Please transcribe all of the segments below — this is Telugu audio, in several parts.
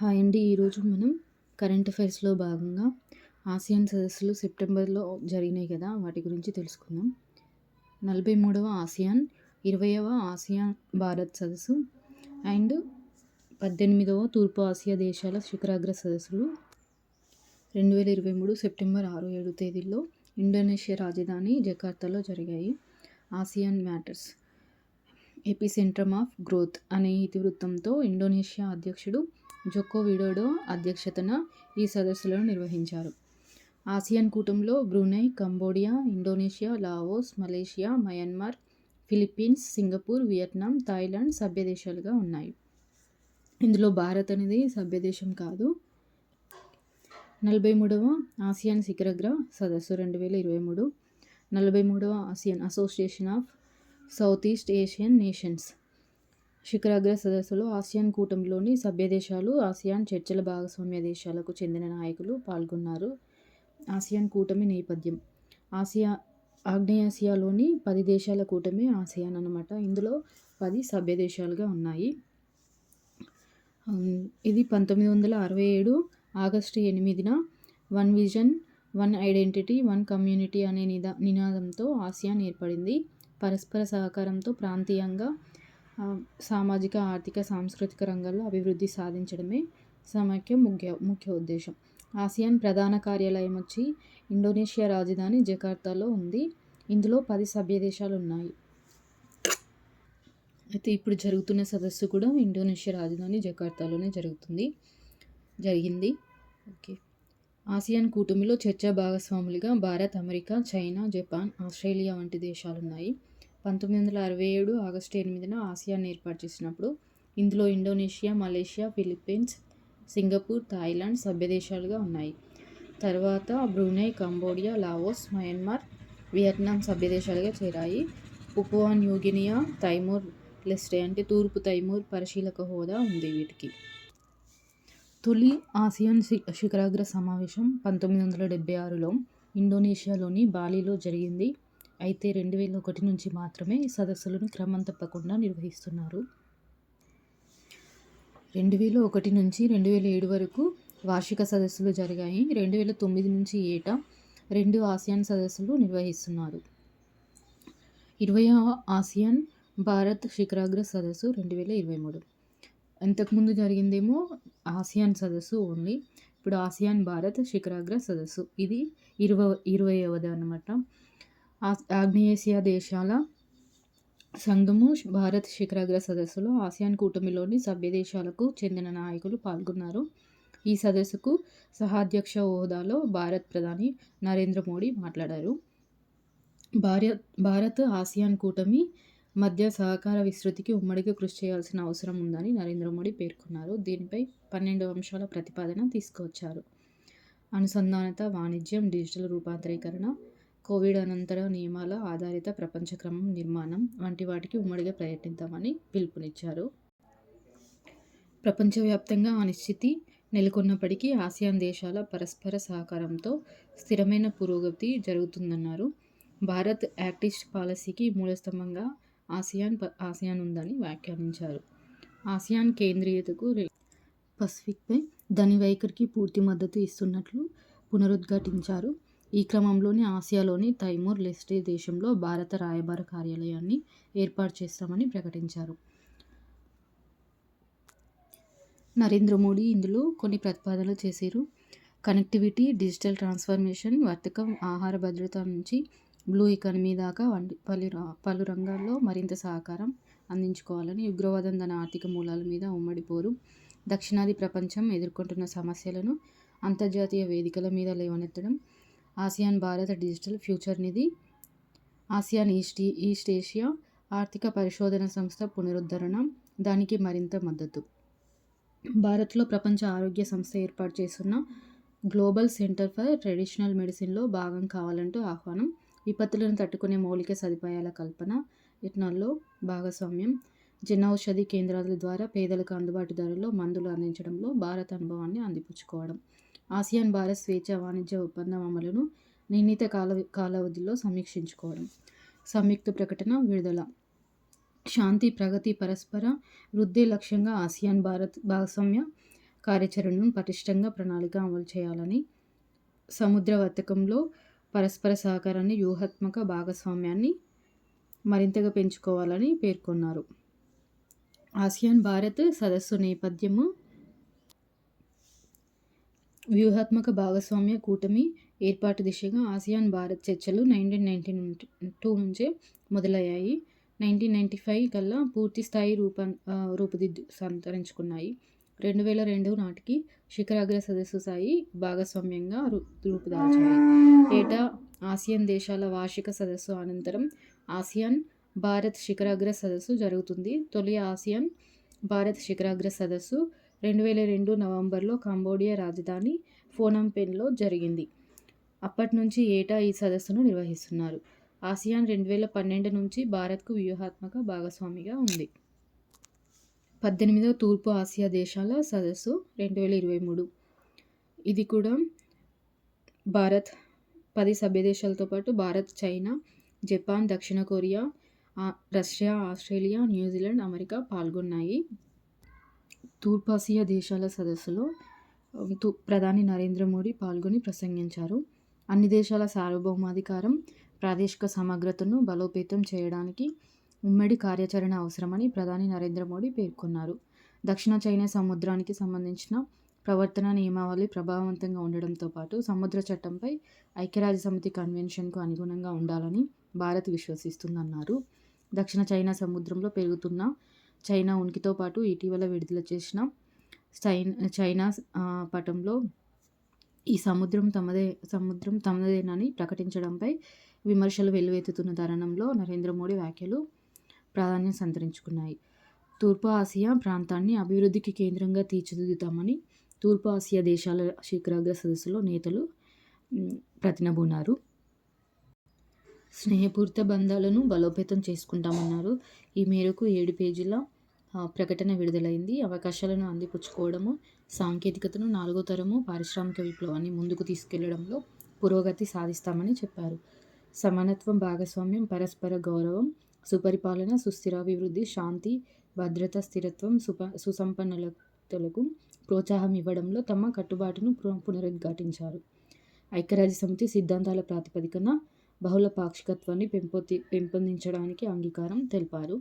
హాయ్ అండి. ఈరోజు మనం కరెంట్ అఫైర్స్‌లో భాగంగా ఆసియాన్ సదస్సులు సెప్టెంబర్‌లో జరిగినాయి కదా! వాటి గురించి తెలుసుకుందాం. 43వ ఆసియాన్, 20వ ఆసియాన్ భారత్ సదస్సు అండ్ 18వ తూర్పు ఆసియా దేశాల శిఖరాగ్ర సదస్సులు 2023 సెప్టెంబర్ 6, 7 తేదీల్లో ఇండోనేషియా రాజధాని జకార్తాలో జరిగాయి. ఆసియాన్ మ్యాటర్స్ ఎపిసెంట్రమ్ ఆఫ్ గ్రోత్ అనే ఇతివృత్తంతో ఇండోనేషియా అధ్యక్షుడు జోకో విడోడో అధ్యక్షతన ఈ సదస్సులను నిర్వహించారు. ఆసియాన్ కూటమిలో Brunei, Cambodia, Indonesia, Laos, Malaysia, Myanmar, Philippines, Singapore, Vietnam, Thailand సభ్యదేశాలుగా ఉన్నాయి. ఇందులో భారత్ అనేది సభ్యదేశం కాదు. 43వ ఆసియాన్ శిఖరాగ్ర సదస్సు 2023, 43వ Asian association of southeast Asian nations శిఖరాగ్ర సదస్సులో ఆసియాన్ కూటమిలోని సభ్యదేశాలు, ఆసియాన్ చర్చల భాగస్వామ్య దేశాలకు చెందిన నాయకులు పాల్గొన్నారు. ఆసియాన్ కూటమి నేపథ్యం ఆగ్నేయాసియాలోని 10 దేశాల కూటమి ఆసియాన్ అన్నమాట. ఇందులో 10 సభ్యదేశాలుగా ఉన్నాయి. ఇది 1967 ఆగస్టు 8న one vision, one identity, one community అనే నినాదంతో ఆసియాన్ ఏర్పడింది. పరస్పర సహకారంతో ప్రాంతీయంగా సామాజిక, ఆర్థిక, సాంస్కృతిక రంగాల్లో అభివృద్ధి సాధించడమే సమాఖ్య ముఖ్య ఉద్దేశం. ఆసియాన్ ప్రధాన కార్యాలయం వచ్చి ఇండోనేషియా రాజధాని జకార్తాలో ఉంది. ఇందులో 10 సభ్య దేశాలు ఉన్నాయి. అయితే ఇప్పుడు జరుగుతున్న సదస్సు కూడా ఇండోనేషియా రాజధాని జకార్తాలోనే జరిగింది. ఓకే. ఆసియాన్ కూటమిలో చర్చా భాగస్వాములుగా Bharat, America, China, Japan, Australia వంటి దేశాలున్నాయి. 1967 ఆగస్టు 8న ఆసియాన్ ఏర్పాటు చేసినప్పుడు ఇందులో Indonesia, Malaysia, Philippines, Singapore, Thailand సభ్యదేశాలుగా ఉన్నాయి. తర్వాత Brunei, Cambodia, Laos, Myanmar, Vietnam సభ్యదేశాలుగా చేరాయి. పపువా న్యూగినియా, తైమూర్ లెస్టే అంటే తూర్పు తైమూర్ పరిశీలక హోదా ఉంది వీటికి. తొలి ఆసియాన్ శిఖరాగ్ర సమావేశం 1976లో ఇండోనేషియాలోని బాలిలో జరిగింది. అయితే 2001 నుంచి మాత్రమే సదస్సులను క్రమం తప్పకుండా నిర్వహిస్తున్నారు. 2001 నుంచి 2007 వరకు వార్షిక సదస్సులు జరిగాయి. 2009 నుంచి ఏటా 2 ఆసియాన్ సదస్సులు నిర్వహిస్తున్నారు. 20వ ఆసియాన్ భారత్ శిఖరాగ్ర సదస్సు 2023. ఇంతకుముందు జరిగిందేమో ఆసియాన్ సదస్సు ఓన్లీ. ఇప్పుడు ఆసియాన్ భారత్ శిఖరాగ్ర సదస్సు ఇది 20వది అన్నమాట. ఆగ్నేయాసియా దేశాల సంఘము భారత్ శిఖరాగ్ర సదస్సులో ఆసియాన్ కూటమిలోని సభ్యదేశాలకు చెందిన నాయకులు పాల్గొన్నారు. ఈ సదస్సుకు సహాధ్యక్ష హోదాలో భారత్ ప్రధాని నరేంద్ర మోడీ మాట్లాడారు. భారత్ ఆసియాన్ కూటమి మధ్య సహకార విస్తృతికి ఉమ్మడిగా కృషి చేయాల్సిన అవసరం ఉందని నరేంద్ర మోడీ పేర్కొన్నారు. దీనిపై 12 అంశాల ప్రతిపాదన తీసుకువచ్చారు. అనుసంధానత, వాణిజ్యం, డిజిటల్ రూపాంతరీకరణ, కోవిడ్ అనంతర నియమాల ఆధారిత ప్రపంచ క్రమం నిర్మాణం వంటి వాటికి ఉమ్మడిగా ప్రయత్నిద్దామని పిలుపునిచ్చారు. ప్రపంచవ్యాప్తంగా అనిశ్చితి నెలకొన్నప్పటికీ ఆసియాన్ దేశాల పరస్పర సహకారంతో స్థిరమైన పురోగతి జరుగుతుందన్నారు. భారత్ యాక్ట్ ఈస్ట్ పాలసీకి మూలస్తంభంగా ఆసియాన్ ఉందని వ్యాఖ్యానించారు. ఆసియాన్ కేంద్రీయతకు పసిఫిక్పై దాని వైఖరికి పూర్తి మద్దతు ఇస్తున్నట్లు పునరుద్ఘాటించారు. ఈ క్రమంలోనే ఆసియాలోని తైమూర్ లెస్టే దేశంలో భారత రాయబార కార్యాలయాన్ని ఏర్పాటు చేస్తామని ప్రకటించారు. నరేంద్ర మోడీ ఇందులో కొన్ని ప్రతిపాదనలు చేశారు. కనెక్టివిటీ, డిజిటల్ ట్రాన్స్ఫర్మేషన్, వర్తకం, ఆహార భద్రత నుంచి బ్లూ ఎకానమీ దాకా పలు రంగాల్లో మరింత సహకారం అందించుకోవాలని, ఉగ్రవాదం, దాని ఆర్థిక మూలాల మీద ఉమ్మడి పోరు, దక్షిణాది ప్రపంచం ఎదుర్కొంటున్న సమస్యలను అంతర్జాతీయ వేదికల మీద లేవనెత్తడం, ఆసియాన్ భారత డిజిటల్ ఫ్యూచర్ నిధి, ఆసియాన్ ఈస్ట్ ఏషియా ఆర్థిక పరిశోధన సంస్థ పునరుద్ధరణ, దానికి మరింత మద్దతు. భారత్లో ప్రపంచ ఆరోగ్య సంస్థ ఏర్పాటు చేస్తున్న గ్లోబల్ సెంటర్ ఫర్ ట్రెడిషనల్ మెడిసిన్లో భాగం కావాలంటూ ఆహ్వానం, విపత్తులను తట్టుకునే మౌలిక సదుపాయాల కల్పన, యత్నాల్లో భాగస్వామ్యం, జన ఔషధి కేంద్రాల ద్వారా పేదలకు అందుబాటు ధరల్లో మందులు అందించడంలో భారత్ అనుభవాన్ని అందిపుచ్చుకోవడం, ఆసియాన్ భారత్ స్వేచ్ఛ వాణిజ్య ఒప్పందం అమలును నిర్ణీత కాలావధిలో సమీక్షించుకోవడం. సంయుక్త ప్రకటన విడుదల. శాంతి, ప్రగతి, పరస్పర వృద్ధి లక్ష్యంగా ఆసియాన్ భారత్ భాగస్వామ్య కార్యాచరణను పటిష్టంగా ప్రణాళిక అమలు చేయాలని, సముద్ర వర్తకంలో పరస్పర సహకారాన్ని, వ్యూహాత్మక భాగస్వామ్యాన్ని మరింతగా పెంచుకోవాలని పేర్కొన్నారు. ఆసియాన్ భారత్ సదస్సు నేపథ్యము వ్యూహాత్మక భాగస్వామ్య కూటమి ఏర్పాటు దిశగా ఆసియాన్ భారత్ చర్చలు 1992 నుంచే మొదలయ్యాయి. 1995 కల్లా పూర్తి స్థాయి రూపుదిద్దు సంతరించుకున్నాయి. 2002 నాటికి శిఖరాగ్ర సదస్సు స్థాయి భాగస్వామ్యంగా రూపుదాల్చాయి. ఏటా ఆసియాన్ దేశాల వార్షిక సదస్సు అనంతరం ఆసియాన్ భారత్ శిఖరాగ్ర సదస్సు జరుగుతుంది. తొలి ఆసియాన్ భారత్ శిఖరాగ్ర సదస్సు 2002 నవంబర్లో కంబోడియా రాజధాని ఫోనం పెన్లో జరిగింది. అప్పటి నుంచి ఏటా ఈ సదస్సును నిర్వహిస్తున్నారు. ఆసియాన్ 2012 నుంచి భారత్కు వ్యూహాత్మక భాగస్వామిగా ఉంది. 18వ తూర్పు ఆసియా దేశాల సదస్సు 2023. ఇది కూడా భారత్ 10 సభ్య దేశాలతో పాటు భారత్, చైనా, జపాన్, దక్షిణ Korea, Russia, Australia, New Zealand, America పాల్గొన్నాయి. తూర్పాసియా దేశాల సదస్సులో ప్రధాని నరేంద్ర మోడీ పాల్గొని ప్రసంగించారు. అన్ని దేశాల సార్వభౌమాధికారం, ప్రాదేశిక సమగ్రతను బలోపేతం చేయడానికి ఉమ్మడి కార్యాచరణ అవసరమని ప్రధాని నరేంద్ర మోడీ పేర్కొన్నారు. దక్షిణ చైనా సముద్రానికి సంబంధించిన ప్రవర్తన నియమావళి ప్రభావవంతంగా ఉండడంతో పాటు సముద్ర చట్టంపై ఐక్యరాజ్యసమితి కన్వెన్షన్కు అనుగుణంగా ఉండాలని భారత్ విశ్వసిస్తుందన్నారు. దక్షిణ చైనా సముద్రంలో పెరుగుతున్న చైనా ఉనికితో పాటు ఇటీవల విడుదల చేసిన చైనా పటంలో ఈ సముద్రం తమదేనని ప్రకటించడంపై విమర్శలు వెల్లువెత్తుతున్న తరుణంలో నరేంద్ర మోడీ వ్యాఖ్యలు ప్రాధాన్యం సంతరించుకున్నాయి. తూర్పు ఆసియా ప్రాంతాన్ని అభివృద్ధికి కేంద్రంగా తీర్చిదిద్దుతామని తూర్పు ఆసియా దేశాల శిఖరాగ్ర సదస్సులో నేతలు ప్రతినబూనారు. స్నేహపూరిత బంధాలను బలోపేతం చేసుకుంటామన్నారు. ఈ మేరకు 7 పేజీల ప్రకటన విడుదలైంది. అవకాశాలను అందిపుచ్చుకోవడము, సాంకేతికతను 4వ తరము పారిశ్రామిక విప్లవాన్ని ముందుకు తీసుకెళ్లడంలో పురోగతి సాధిస్తామని చెప్పారు. సమానత్వం, భాగస్వామ్యం, పరస్పర గౌరవం, సుపరిపాలన, సుస్థిరాభివృద్ధి, శాంతి, భద్రత, స్థిరత్వం, సుసంపన్నతలకు ప్రోత్సాహం ఇవ్వడంలో తమ కట్టుబాటును పునరుద్ఘాటించారు. ఐక్యరాజ్యసమితి సిద్ధాంతాల ప్రాతిపదికన బహుళ పాక్షికత్వాన్ని పెంపొందించడానికి అంగీకారం తెలిపారు.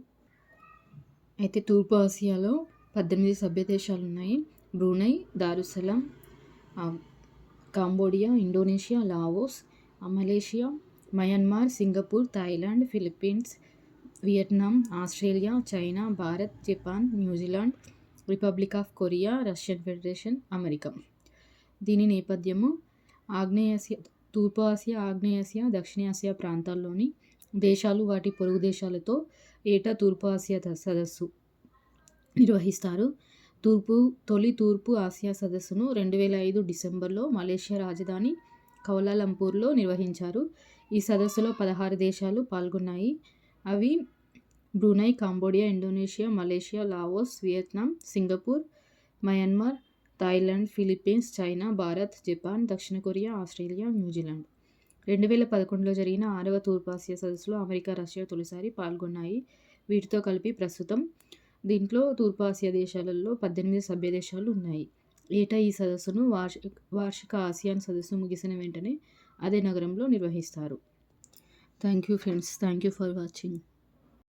అయితే తూర్పు ఆసియాలో 18 సభ్య దేశాలు ఉన్నాయి. Brunei, Darussalam, Cambodia, Indonesia, Laos, Malaysia, Myanmar, Singapore, Thailand, Philippines, Vietnam, Australia, China, Bharat, Japan, New Zealand, Republic of Korea, Russian Federation, America. దీని నేపథ్యము తూర్పు ఆసియా, ఆగ్నేయాసియా, దక్షిణాసియా ప్రాంతాల్లోని దేశాలు వాటి పొరుగు దేశాలతో ఏటా తూర్పు ఆసియా సదస్సు నిర్వహిస్తారు. తొలి తూర్పు ఆసియా సదస్సును 2005 డిసెంబర్లో మలేషియా రాజధాని కౌలాలంపూర్లో నిర్వహించారు. ఈ సదస్సులో 16 దేశాలు పాల్గొన్నాయి. అవి Brunei, Cambodia, Indonesia, Malaysia, Laos, Vietnam, Singapore, Myanmar, Thailand, Philippines, China, Bharat, Japan, దక్షిణ కొరియా, ఆస్ట్రేలియా, న్యూజిలాండ్. 2011లో జరిగిన 6వ తూర్పాసియా సదస్సులో అమెరికా, రష్యా తొలిసారి పాల్గొన్నాయి. వీటితో కలిపి ప్రస్తుతం దీంట్లో తూర్పు ఆసియా దేశాలలో 18 సభ్య దేశాలు ఉన్నాయి. ఏటా ఈ సదస్సును వార్షిక ఆసియాన్ సదస్సు ముగిసిన వెంటనే అదే నగరంలో నిర్వహిస్తారు. Thank you friends. Thank you for watching.